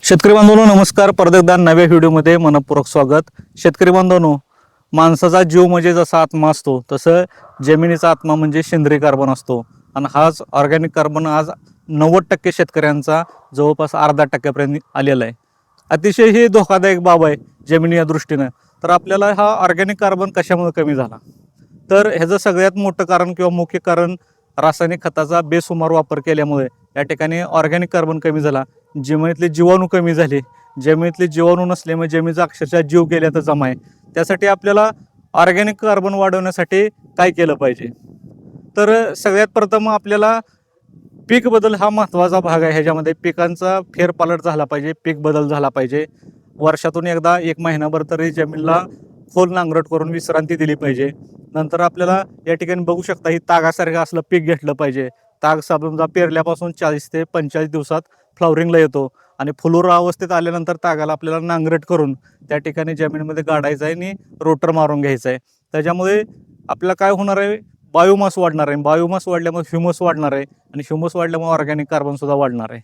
शेतकरी बांधवांनो नमस्कार. परत एकदा नव्या व्हिडिओमध्ये मनपूर्वक स्वागत. शेतकरी बांधवांनो, माणसाचा जीव म्हणजे जसा आत्मा असतो तसं जमिनीचा आत्मा म्हणजे सेंद्रिय कार्बन असतो. आणि हाच ऑर्गॅनिक कार्बन आज 90% शेतकऱ्यांचा जवळपास अर्धा टक्क्यापर्यंत आलेला आहे. अतिशय ही धोकादायक बाब आहे जमिनी या दृष्टीनं. तर आपल्याला हा ऑर्गॅनिक कार्बन कशामुळे कमी झाला, तर ह्याचं सगळ्यात मोठं कारण किंवा मुख्य कारण रासायनिक खताचा बेसुमार वापर केल्यामुळे या ठिकाणी ऑर्गॅनिक कार्बन कमी झाला. जमिनीतले जीवाणू कमी झाले. जमिनीतले जीवाणू नसल्यामुळे जमिनीचा अक्षरशः जीव गेल्याचा जमा आहे. त्यासाठी आपल्याला ऑर्गॅनिक कार्बन वाढवण्यासाठी काय केलं पाहिजे, तर सगळ्यात प्रथम आपल्याला पीक बदल हा महत्त्वाचा भाग आहे. ह्याच्यामध्ये पिकांचा फेरपालट झाला पाहिजे, पीक बदल झाला पाहिजे. वर्षातून एकदा 1 महिनाभर तरी जमिनीला खोल नांगरट करून विश्रांती दिली पाहिजे. नंतर आपल्याला या ठिकाणी बघू शकता ही तागासारखं असलं पीक घेतलं पाहिजे. ताग समजा पेरल्यापासून 40 ते 45 दिवसात फ्लॉवरिंगला येतो आणि फुलोरा अवस्थेत आल्यानंतर तागाला आपल्याला नांगरट करून त्या ठिकाणी जमिनीमध्ये गाडायचं आहे आणि रोटर मारून घ्यायचं आहे. त्याच्यामुळे आपल्याला काय होणार आहे, बायोमास वाढणार आहे. बायोमास वाढल्यामुळे ह्युमस वाढणार आहे आणि ह्युमस वाढल्यामुळे ऑर्गॅनिक कार्बनसुद्धा वाढणार आहे.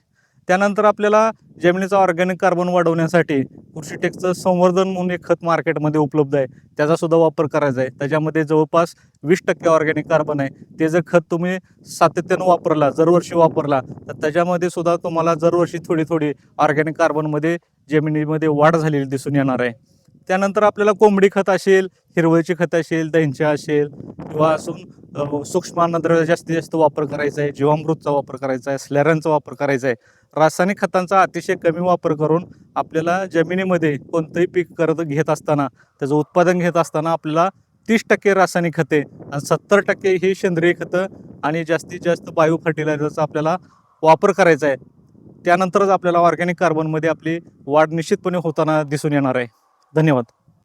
त्यानंतर आपल्याला जमिनीचा ऑर्गॅनिक कार्बन वाढवण्यासाठी कृषीटेकचं संवर्धन म्हणून एक खत मार्केटमध्ये उपलब्ध आहे, त्याचा सुद्धा वापर करायचा आहे. त्याच्यामध्ये जवळपास 20% ऑर्गॅनिक कार्बन आहे. ते जर खत तुम्ही सातत्यानं वापरला, दरवर्षी वापरला, तर त्याच्यामध्ये सुद्धा तुम्हाला दरवर्षी थोडी थोडी ऑर्गॅनिक कार्बनमध्ये जमिनीमध्ये वाढ झालेली दिसून येणार आहे. त्यानंतर आपल्याला कोंबडी खत असेल, हिरवळीची खत असेल, दहींच्या असेल किंवा असून सूक्ष्म अन्नद्रव्य जास्तीत जास्त वापर करायचा आहे. जीवामृतचा वापर करायचा आहे, स्लॅरनचा वापर करायचा आहे. रासायनिक खतांचा अतिशय कमी वापर करून आपल्याला जमिनीमध्ये कोणतंही पीक घेत असताना, त्याचं उत्पादन घेत असताना आपल्याला 30% रासायनिक खते आणि 70% ही सेंद्रिय खतं आणि जास्तीत जास्त बायो फर्टिलायझरचा आपल्याला वापर करायचा आहे. त्यानंतरच आपल्याला ऑर्गॅनिक कार्बनमध्ये आपली वाढ निश्चितपणे होताना दिसून येणार आहे. धन्यवाद.